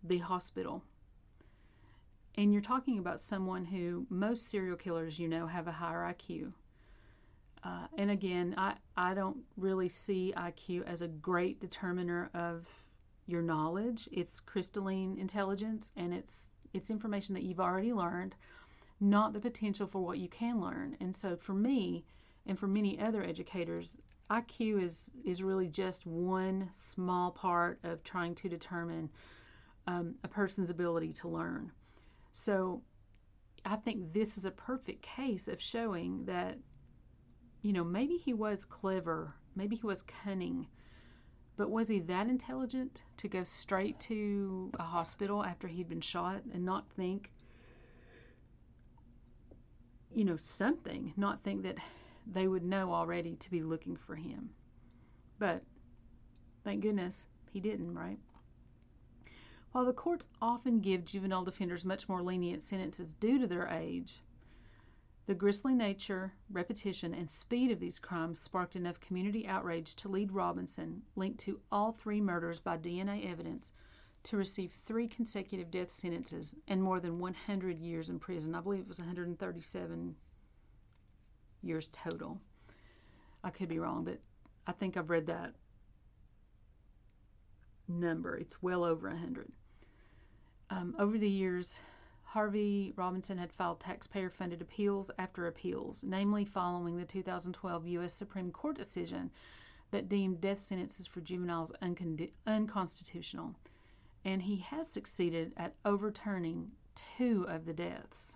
the hospital. And you're talking about someone who, most serial killers, have a higher IQ. And again, I don't really see IQ as a great determiner of your knowledge. It's crystalline intelligence, and it's information that you've already learned, not the potential for what you can learn. And so for me, and for many other educators, IQ is really just one small part of trying to determine a person's ability to learn. So I think this is a perfect case of showing that, maybe he was clever, maybe he was cunning, but was he that intelligent to go straight to a hospital after he'd been shot and not think, something, not think that they would know already to be looking for him? But thank goodness he didn't, right? While the courts often give juvenile defenders much more lenient sentences due to their age, the grisly nature, repetition, and speed of these crimes sparked enough community outrage to lead Robinson, linked to all 3 murders by DNA evidence, to receive 3 consecutive death sentences and more than 100 years in prison. I believe it was 137 years total. I could be wrong, but I think I've read that number. It's well over 100. Over the years, Harvey Robinson had filed taxpayer-funded appeals after appeals, namely following the 2012 U.S. Supreme Court decision that deemed death sentences for juveniles unconstitutional. And he has succeeded at overturning 2 of the death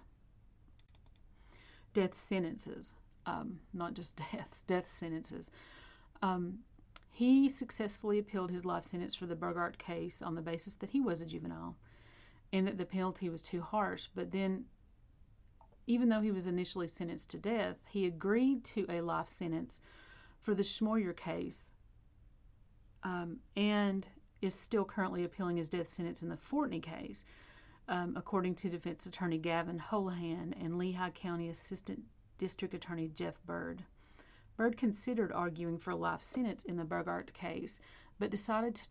sentences, not just death sentences. He successfully appealed his life sentence for the Burgart case on the basis that he was a juvenile and that the penalty was too harsh. But then, even though he was initially sentenced to death, he agreed to a life sentence for the Schmoyer case, and is still currently appealing his death sentence in the Fortney case, according to defense attorney Gavin Holohan and Lehigh County Assistant District Attorney Jeff Bird. Bird considered arguing for a life sentence in the Burgart case, but decided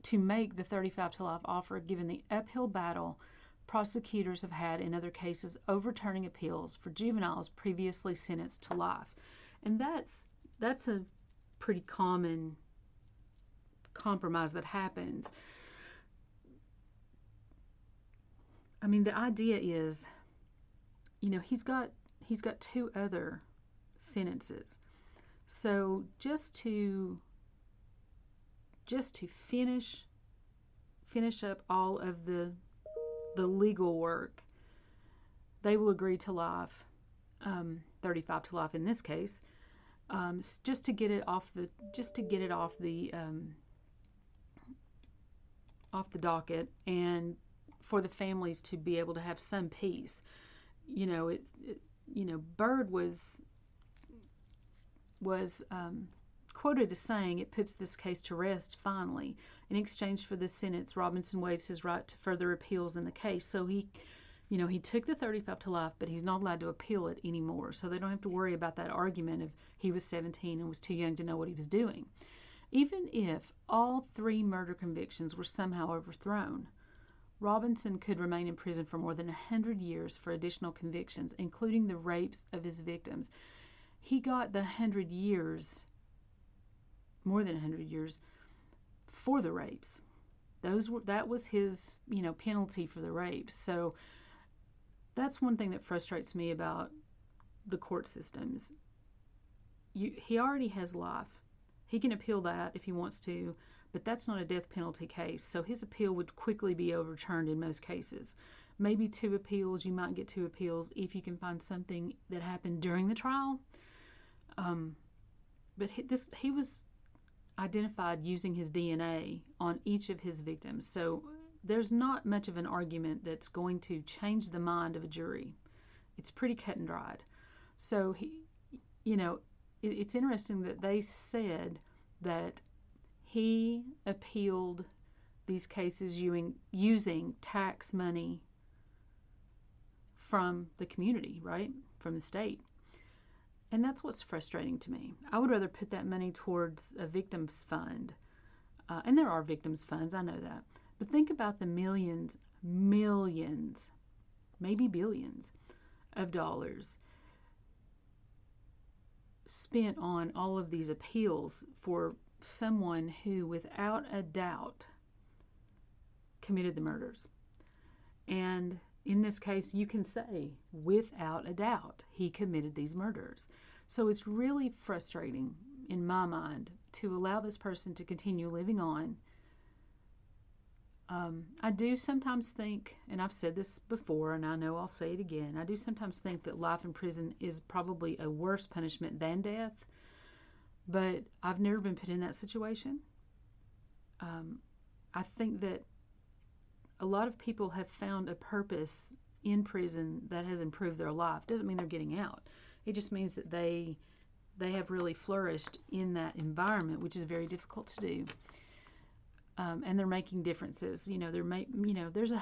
to make the 35 to life offer given the uphill battle prosecutors have had in other cases overturning appeals for juveniles previously sentenced to life. And that's a pretty common compromise that happens. I mean, the idea is, he's got 2 other sentences. So just to finish up all of the legal work, they will agree to life, 35 to life in this case, just to get it off the docket, and for the families to be able to have some peace. Bird was quoted as saying, "It puts this case to rest finally. In exchange for this sentence, Robinson waives his right to further appeals in the case." So he took the 35 to life, but he's not allowed to appeal it anymore. So they don't have to worry about that argument of he was 17 and was too young to know what he was doing. Even if all 3 murder convictions were somehow overthrown, Robinson could remain in prison for more than 100 years for additional convictions, including the rapes of his victims. He got the 100 years, more than 100 years, for the rapes. That was his, penalty for the rapes. So that's one thing that frustrates me about the court systems. He already has life. He can appeal that if he wants to, but that's not a death penalty case, so his appeal would quickly be overturned in most cases. Maybe 2 appeals, you might get 2 appeals if you can find something that happened during the trial. But he was identified using his DNA on each of his victims, so there's not much of an argument that's going to change the mind of a jury. It's pretty cut and dried. So it's interesting that they said that he appealed these cases using tax money from the community, right? From the state. And that's what's frustrating to me. I would rather put that money towards a victims fund. And there are victims funds, I know that. But think about the millions, maybe billions of dollars spent on all of these appeals for someone who, without a doubt, committed the murders. And in this case, you can say, without a doubt, he committed these murders. So it's really frustrating, in my mind, to allow this person to continue living on. I do sometimes think, and I've said this before, and I know I'll say it again, I do sometimes think that life in prison is probably a worse punishment than death, but I've never been put in that situation. I think that a lot of people have found a purpose in prison that has improved their life. Doesn't mean they're getting out. It just means that they have really flourished in that environment, which is very difficult to do. And they're making differences. There's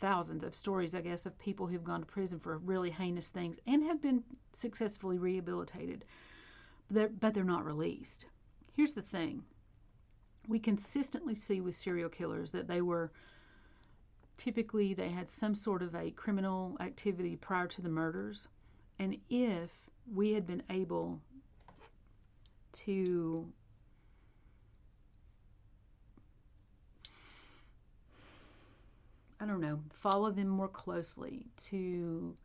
thousands of stories, I guess, of people who've gone to prison for really heinous things and have been successfully rehabilitated, but they're not released. Here's the thing. We consistently see with serial killers that they had some sort of a criminal activity prior to the murders. And if we had been able to follow them more closely, to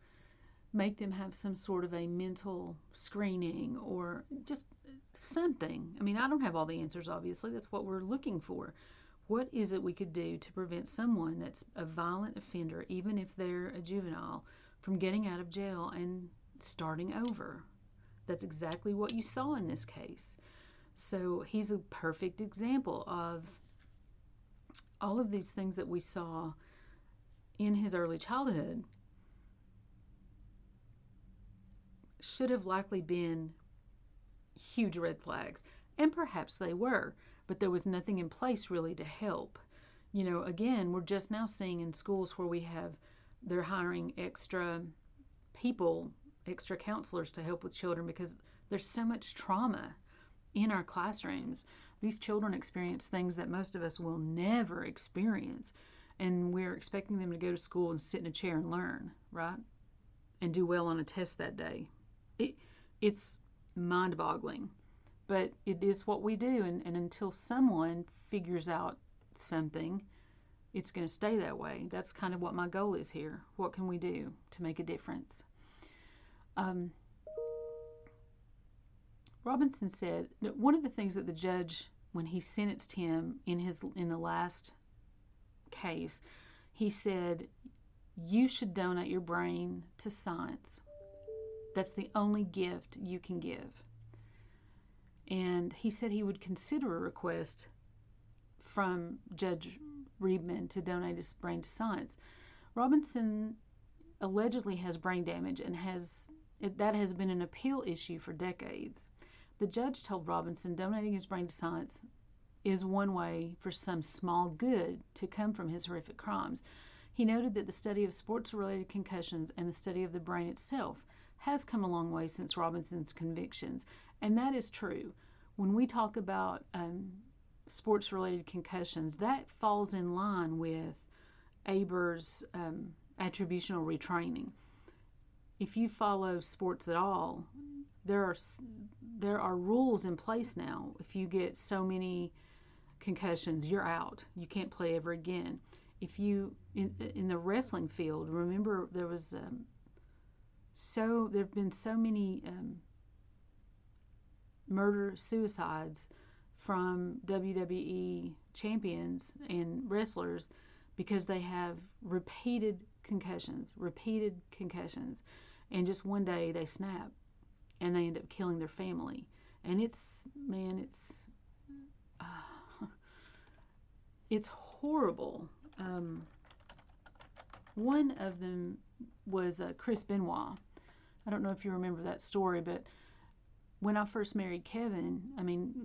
make them have some sort of a mental screening or just something. I don't have all the answers, obviously. That's what we're looking for. What is it we could do to prevent someone that's a violent offender, even if they're a juvenile, from getting out of jail and starting over? That's exactly what you saw in this case. So he's a perfect example of all of these things that we saw in his early childhood should have likely been huge red flags. And perhaps they were, but there was nothing in place really to help. Again, we're just now seeing in schools where they're hiring extra people, extra counselors to help with children because there's so much trauma in our classrooms. These children experience things that most of us will never experience. And we're expecting them to go to school and sit in a chair and learn, right? And do well on a test that day. It's mind-boggling. But it is what we do. And until someone figures out something, it's going to stay that way. That's kind of what my goal is here. What can we do to make a difference? Robinson said that one of the things that the judge, when he sentenced him in the last case, he said, you should donate your brain to science. That's the only gift you can give. And he said he would consider a request from Judge Riebman to donate his brain to science. Robinson allegedly has brain damage and that has been an appeal issue for decades. The judge told Robinson donating his brain to science is one way for some small good to come from his horrific crimes. He noted that the study of sports-related concussions and the study of the brain itself has come a long way since Robinson's convictions, and that is true. When we talk about sports-related concussions, that falls in line with Aber's attributional retraining. If you follow sports at all, there are rules in place now. If you get so many concussions, you're out. You can't play ever again. If you in the wrestling field, remember there have been so many suicides from WWE champions and wrestlers because they have repeated concussions, and just one day they snap and they end up killing their family. And it's horrible. One of them was Chris Benoit. I don't know if you remember that story, but when I first married Kevin,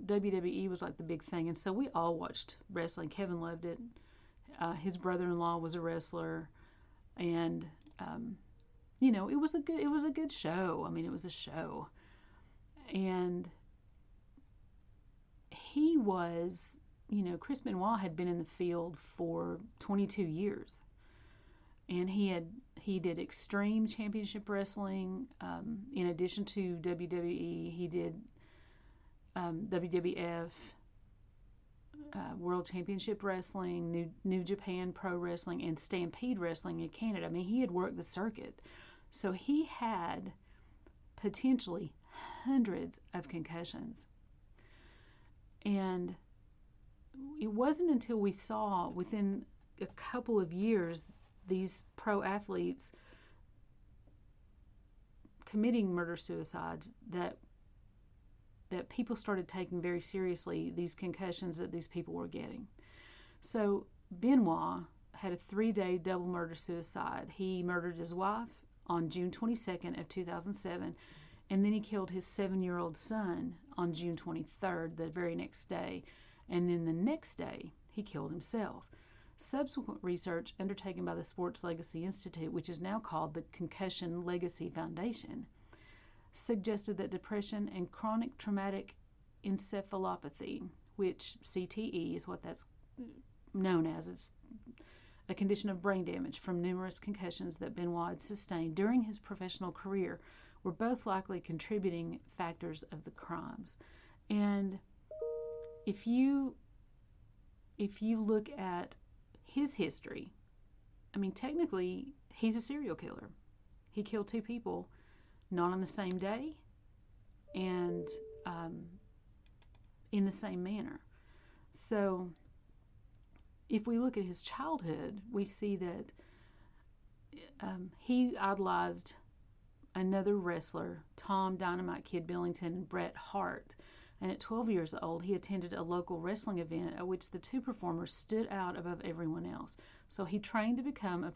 WWE was like the big thing, and so we all watched wrestling. Kevin loved it. His brother-in-law was a wrestler, and it was a good show. It was a show, and he was Chris Benoit had been in the field for 22 years, and he did Extreme Championship Wrestling. In addition to WWE, he did WWF, World Championship Wrestling, New Japan Pro Wrestling, and Stampede Wrestling in Canada. I mean, he had worked the circuit. So he had potentially hundreds of concussions. And it wasn't until we saw within a couple of years these pro athletes committing murder-suicides that people started taking very seriously these concussions that these people were getting. So Benoit had a 3-day double murder-suicide. He murdered his wife on June 22nd of 2007, and then he killed his 7-year-old son on June 23rd, the very next day. And then the next day, he killed himself. Subsequent research undertaken by the Sports Legacy Institute, which is now called the Concussion Legacy Foundation, suggested that depression and chronic traumatic encephalopathy, which CTE is what that's known as, it's a condition of brain damage from numerous concussions that Benoit had sustained during his professional career, were both likely contributing factors of the crimes. And if you look at his history, I mean, technically, he's a serial killer. He killed 2 people, not on the same day, and in the same manner. So if we look at his childhood, we see that he idolized another wrestler, Tom Dynamite Kid Billington and Bret Hart. And at 12 years old, he attended a local wrestling event at which the 2 performers stood out above everyone else. So he trained to become a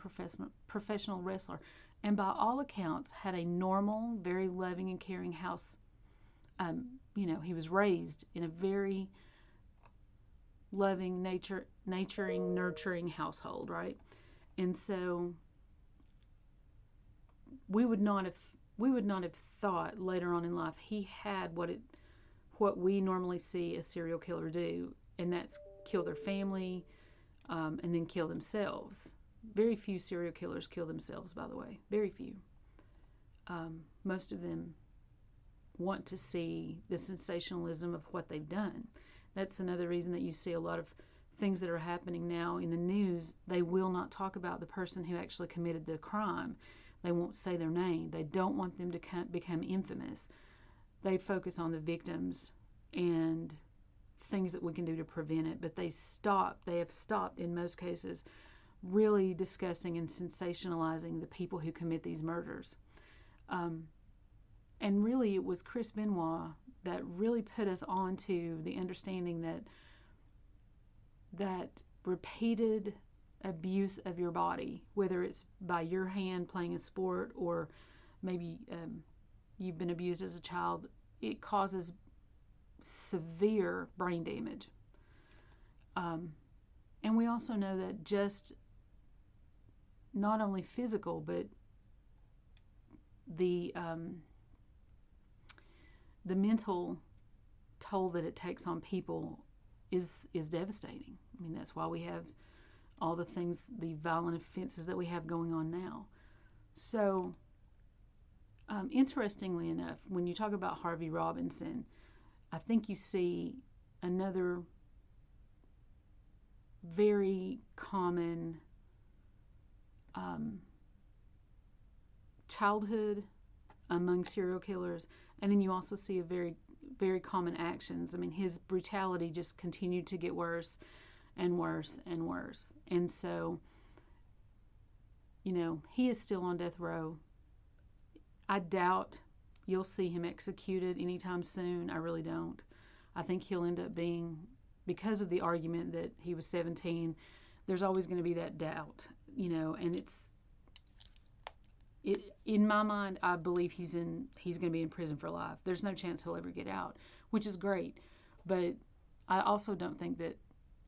professional wrestler, and by all accounts had a normal, very loving and caring house. He was raised in a very loving, nurturing household, right? And so we would not have thought later on in life he had what we normally see a serial killer do, and that's kill their family and then kill themselves. Very few serial killers kill themselves, by the way. Very few. Most of them want to see the sensationalism of what they've done. That's another reason that you see a lot of things that are happening now in the news. They will not talk about the person who actually committed the crime. They won't say their name. They don't want them to become infamous. They focus on the victims and things that we can do to prevent it, but they have stopped in most cases really discussing and sensationalizing the people who commit these murders. And really it was Chris Benoit that really put us on to the understanding that repeated abuse of your body, whether it's by your hand playing a sport or maybe you've been abused as a child, it causes severe brain damage. And we also know that just not only physical, but the mental toll that it takes on people is devastating. I mean, that's why we have all the things, the violent offenses that we have going on now. So, interestingly enough, when you talk about Harvey Robinson, I think you see another very common childhood among serial killers, and then you also see a very, very common actions. I mean, his brutality just continued to get worse and worse and worse. And so, he is still on death row. I doubt you'll see him executed anytime soon. I really don't. I think he'll end up being, because of the argument that he was 17, there's always going to be that doubt, and in my mind, I believe he's going to be in prison for life. There's no chance he'll ever get out, which is great. But I also don't think that,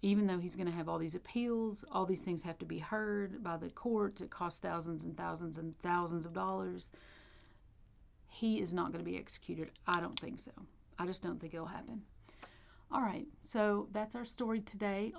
even though he's going to have all these appeals, all these things have to be heard by the courts, it costs thousands and thousands and thousands of dollars, he is not going to be executed. I don't think so. I just don't think it'll happen. All right, so that's our story today